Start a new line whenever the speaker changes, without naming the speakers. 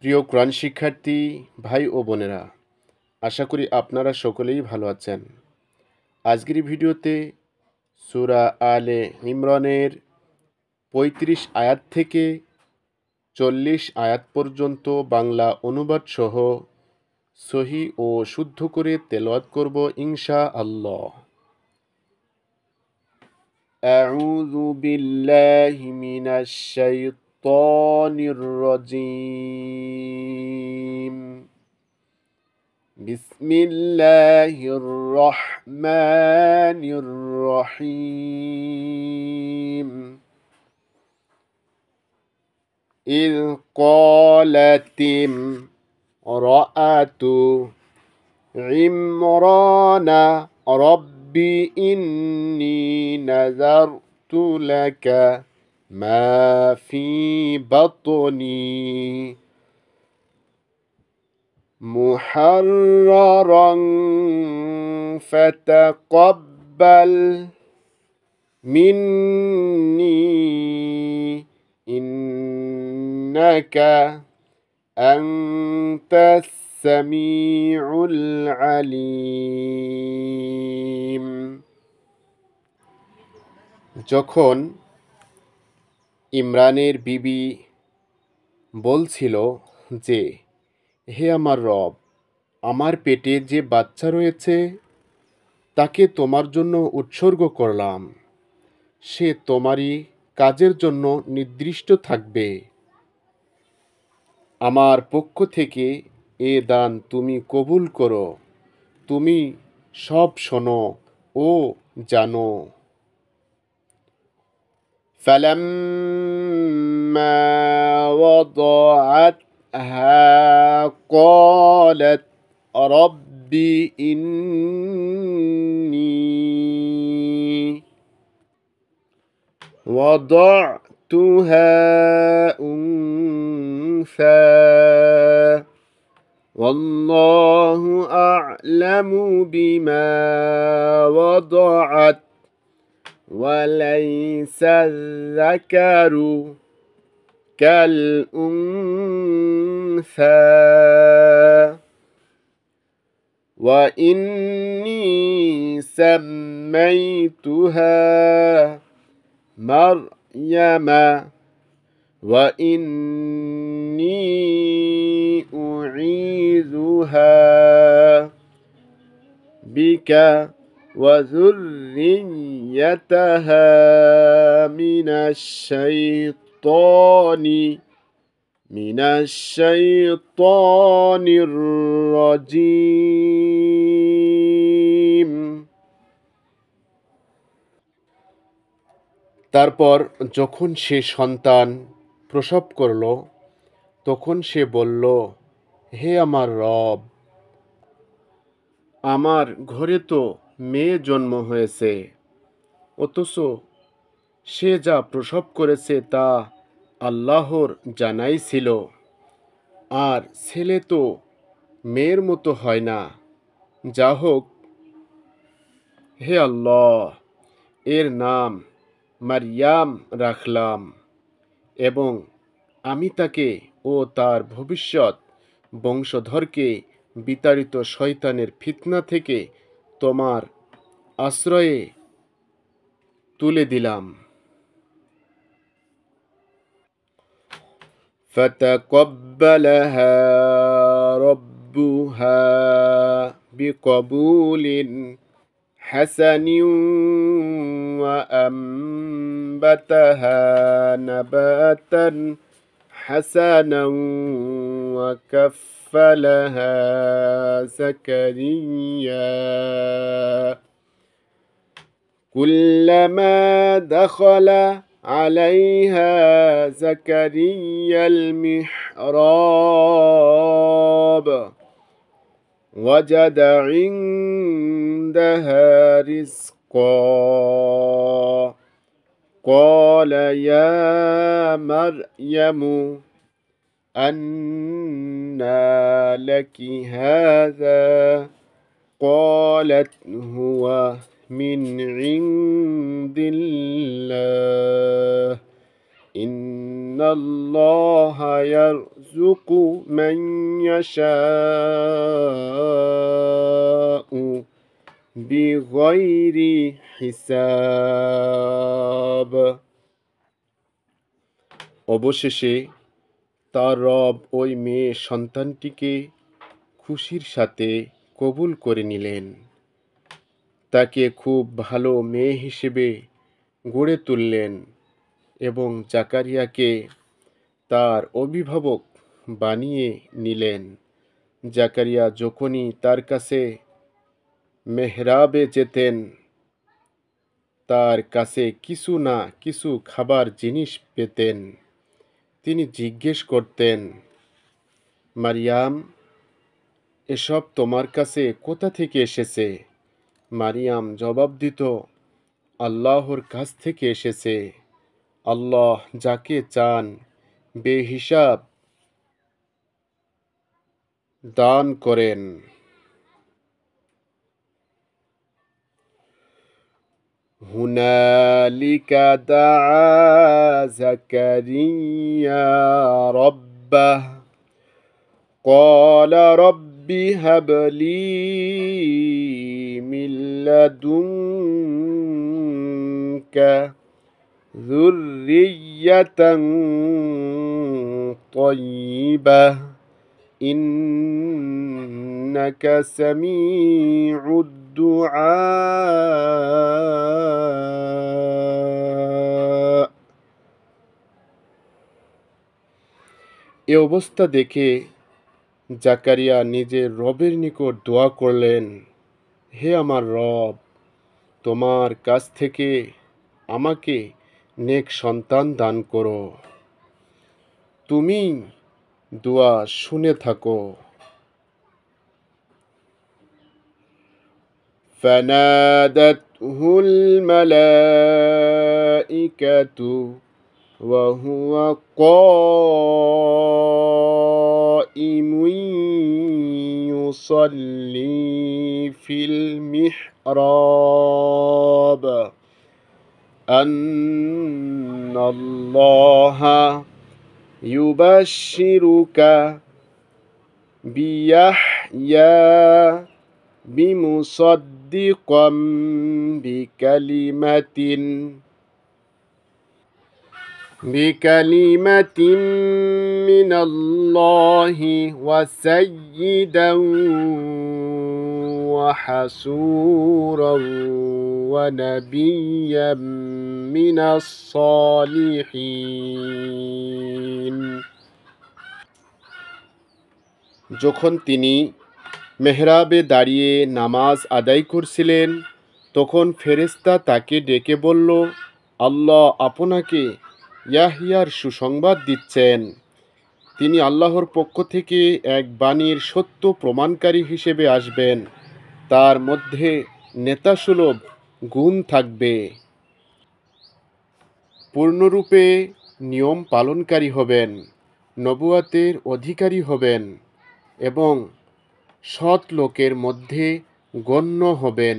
প্রিয় কোরআন শিক্ষার্থী ভাই ও বোনেরা, আশা করি আপনারা সকলেই ভালো আছেন। আজকের ভিডিওতে সূরা আলে ইমরানের ৩৫ আয়াত থেকে ৪০ আয়াত পর্যন্ত বাংলা অনুবাদ সহ সহি ও শুদ্ধ করে তেলাওয়াত করব ইনশাআল্লাহ। আউযু বিল্লাহি মিনাশ শাইতানির রাজীম। بسم الله الرحمن الرحيم. إذ قالت امرأة عمران رب إني نذرت لك ما في بطني محررا فتقبل مني إنك أنت السميع العليم. যখন ইমরানের বিবি বলছিল যে, হে আমার রব, আমার পেটে যে বাচ্চা রয়েছে তাকে তোমার জন্য উৎসর্গ করলাম, সে তোমারই কাজের জন্য নির্দিষ্ট থাকবে। আমার পক্ষ থেকে এ দান তুমি কবুল করো, তুমি সব শোনো ও জানো। فلما وضعتها قالت رب إني وضعتها أنثى والله أعلم بما وضعت وليس الذكر كالأنثى وإني سميتها مريم وإني أعيذها بك وذريتها من الشيطان الرجيم. তারপর যখন সে সন্তান প্রসব করল, তখন সে বলল, হে আমার রব, আমার ঘরে তো মেয়ে জন্ম হয়েছে, অথচ সে যা প্রসব করেছে তা আল্লাহর জানাই ছিল, আর ছেলে তো মেয়ের মতো হয় না। যা হোক, হে আল্লাহ, এর নাম মারিয়াম রাখলাম এবং আমি তাকে ও তার ভবিষ্যৎ বংশধরকে বিতাড়িত শয়তানের ফিতনা থেকে তোমার আশ্রয়ে তুলে দিলাম। فتقبلها ربها بقبول حسن وأنبتها نباتا حسنا وكفلها زكريا كلما دخل عليها زكريا المحراب وجد عندها رزقا قال يا مريم أنى لك هذا قالت هو من عند الله إن الله ইয়ারযুকু মান ইয়াশাউ বিগাইরি হিসাব। অবশেষে তার রব ওই মেয়ে সন্তানটিকে খুশির সাথে কবুল করে নিলেন। তাকে খুব ভালো মেয়ে হিসেবে গড়ে তুললেন এবং জাকারিয়াকে তার অভিভাবক বানিয়ে নিলেন। জাকারিয়া যখনই তার কাছে মেহরাবে যেতেন, তার কাছে কিছু না কিছু খাবার জিনিস পেতেন। তিনি জিজ্ঞেস করতেন, মারিয়াম, এসব তোমার কাছে কোথা থেকে এসেছে? মারিয়াম জবাব দিত, আল্লাহর কাছ থেকে এসেছে। আল্লাহ যাকে চান বেহিসাব দান করেন। হুনালিকা দাআ জাকারিয়া রাব্বাহ قال رب هب لي من لدنك ذرية طيبة إنك سميع الدعاء। এ অবস্থা দেখে জাকারিয়া নিজের রবের নিকট দোয়া করলেন, হে আমার রব, তোমার কাছ থেকে আমাকে নেক সন্তান দান করো। তুমি দোয়া শুনে থাকো। فنادته الملائكة وهو قائم يصلي في المحراب أن الله يبشرك بيحيى بمصدقا بكلمة من الله وسيدا وحسورا ونبيا من الصالحين। যখন তিনি মেহরাবে দাঁড়িয়ে নামাজ আদায় করছিলেন, তখন ফেরেশতা তাকে ডেকে বলল, আল্লাহ আপনাকে ইয়াহইয়ার সুসংবাদ দিচ্ছেন। তিনি আল্লাহর পক্ষ থেকে এক বাণীর সত্য প্রমাণকারী হিসেবে আসবেন। তার মধ্যে নেতাসুলভ গুণ থাকবে। পূর্ণরূপে নিয়ম পালনকারী হবেন, নবুয়াতের অধিকারী হবেন এবং সৎ লোকের মধ্যে গণ্য হবেন।